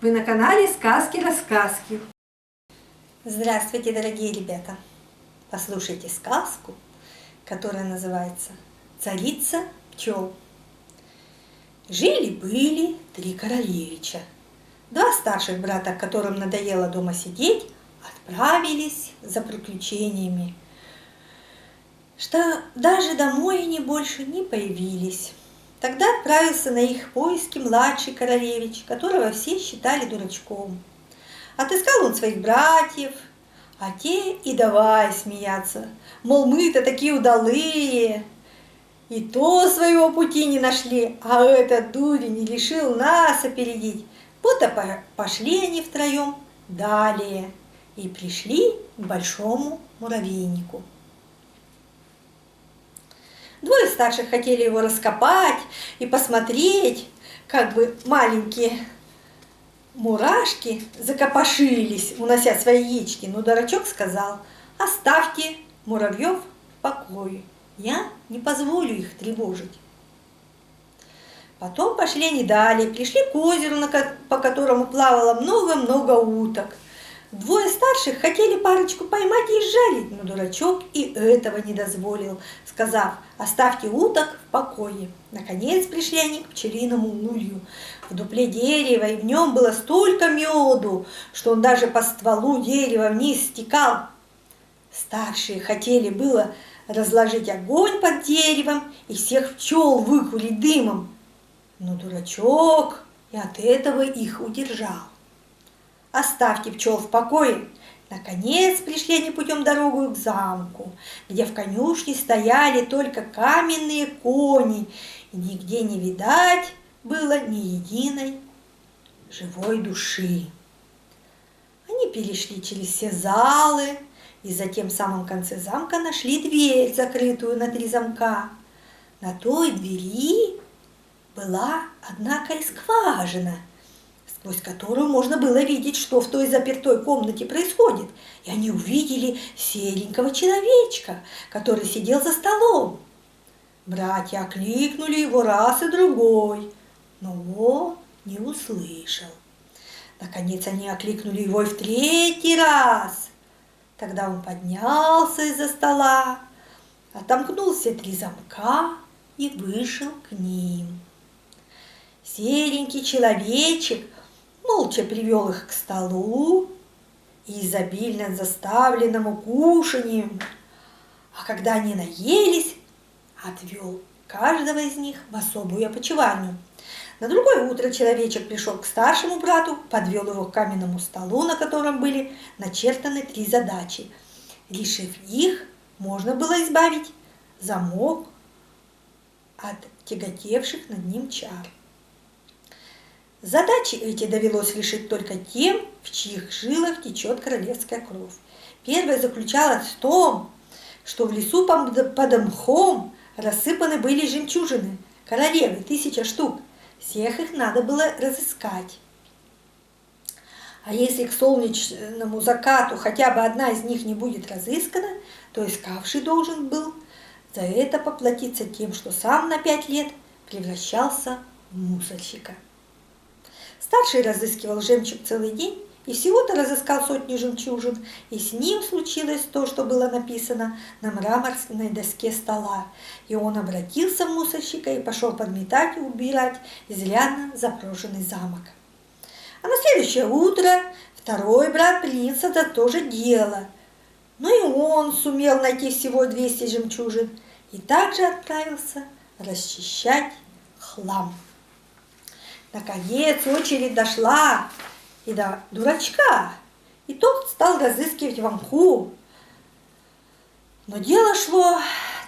Вы на канале Сказки-рассказки. Здравствуйте, дорогие ребята! Послушайте сказку, которая называется «Царица пчел». Жили-были три королевича. Два старших брата, которым надоело дома сидеть, отправились за приключениями, что даже домой они больше не появились. Тогда отправился на их поиски младший королевич, которого все считали дурачком. Отыскал он своих братьев, а те и давай смеяться, мол, мы-то такие удалые, и то своего пути не нашли, а этот дурень решил нас опередить. Вот пошли они втроем далее и пришли к большому муравейнику. Двое старших хотели его раскопать и посмотреть, как бы маленькие мурашки закопошились, унося свои яички. Но дурачок сказал: оставьте муравьев в покое, я не позволю их тревожить. Потом пошли они далее, пришли к озеру, по которому плавало много-много уток. Двое старших хотели парочку поймать и изжарить, но дурачок и этого не дозволил, сказав: оставьте уток в покое. Наконец пришли они к пчелиному улью. В дупле дерева, и в нем было столько меду, что он даже по стволу дерева вниз стекал. Старшие хотели было разложить огонь под деревом и всех пчел выкурить дымом, но дурачок и от этого их удержал. Оставьте пчел в покое. Наконец пришли они путем дорогу к замку, где в конюшне стояли только каменные кони, и нигде не видать было ни единой живой души. Они перешли через все залы, и затем в самом конце замка нашли дверь, закрытую на 3 замка. На той двери была, однако, и скважина, сквозь которую можно было видеть, что в той запертой комнате происходит. И они увидели серенького человечка, который сидел за столом. Братья окликнули его раз и другой, но он не услышал. Наконец они окликнули его и в 3-й раз. Тогда он поднялся из-за стола, отомкнул все 3 замка и вышел к ним. Серенький человечек молча привел их к столу и изобильно заставленному кушаньем, а когда они наелись, отвел каждого из них в особую опочивальню. На другое утро человечек пришел к старшему брату, подвел его к каменному столу, на котором были начертаны 3 задачи. Решив их, можно было избавить замок от тяготевших над ним чар. Задачи эти довелось решить только тем, в чьих жилах течет королевская кровь. Первая заключалась в том, что в лесу под мхом рассыпаны были жемчужины королевы, 1000 штук. Всех их надо было разыскать. А если к солнечному закату хотя бы одна из них не будет разыскана, то искавший должен был за это поплатиться тем, что сам на 5 лет превращался в мусорщика. Старший разыскивал жемчуг целый день и всего-то разыскал 100 жемчужин, и с ним случилось то, что было написано на мраморной доске стола, и он обратился в мусорщика и пошел подметать и убирать изрядно запрошенный замок. А на следующее утро 2-й брат принялся за то же дело, но и он сумел найти всего 200 жемчужин и также отправился расчищать хлам. Наконец очередь дошла и до дурачка, и тот стал разыскивать в мху. Но дело шло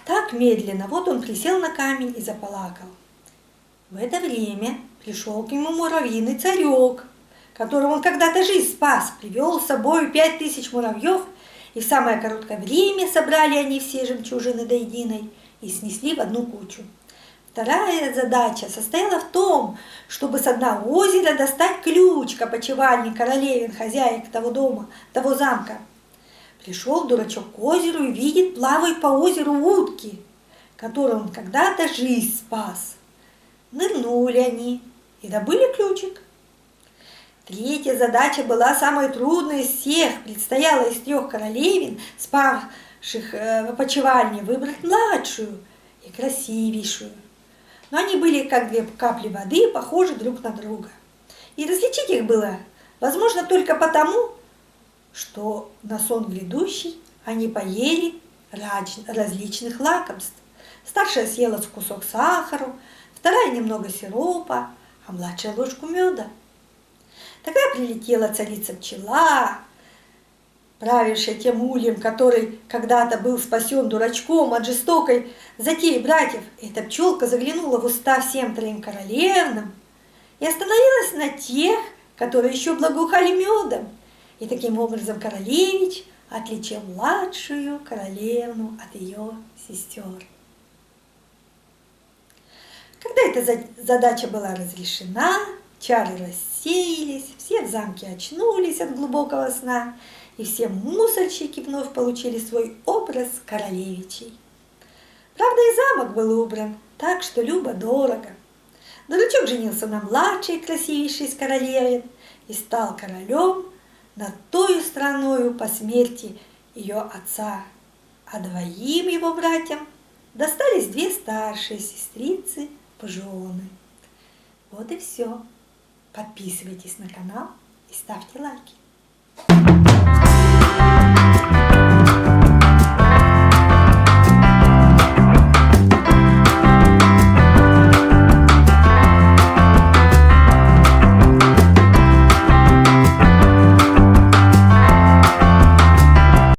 так медленно, вот он присел на камень и заплакал. В это время пришел к нему муравьиный царек, которого он когда-то жизнь спас, привел с собой 5000 муравьев, и в самое короткое время собрали они все жемчужины до единой и снесли в одну кучу. Вторая задача состояла в том, чтобы с дна озера достать ключ к опочивальне королевин, хозяек того дома, того замка. Пришел дурачок к озеру и видит, плавают по озеру утки, которые он когда-то жизнь спас. Нырнули они и добыли ключик. Третья задача была самой трудной из всех. Предстояло из 3 королевин, спавших в опочивальне, выбрать младшую и красивейшую. Но они были как 2 капли воды, похожи друг на друга. И различить их было возможно только потому, что на сон грядущий они поели различных лакомств. Старшая съела кусок сахара, вторая немного сиропа, а младшая ложку меда. Тогда прилетела царица-пчела, правившая тем ульем, который когда-то был спасен дурачком от жестокой затеи братьев. Эта пчелка заглянула в уста всем 3 королевнам и остановилась на тех, которые еще благоухали медом. И таким образом королевич отличил младшую королевну от ее сестер. Когда эта задача была разрешена, чары рассеялись, все в замке очнулись от глубокого сна, и все мусорщики вновь получили свой образ королевичей. Правда, и замок был убран, так что любо-дорого. Дурачок женился на младшей красивейшей из королевин и стал королем над тою страною по смерти ее отца, а 2 его братьям достались 2 старшие сестрицы в жены. Вот и все. Подписывайтесь на канал и ставьте лайки.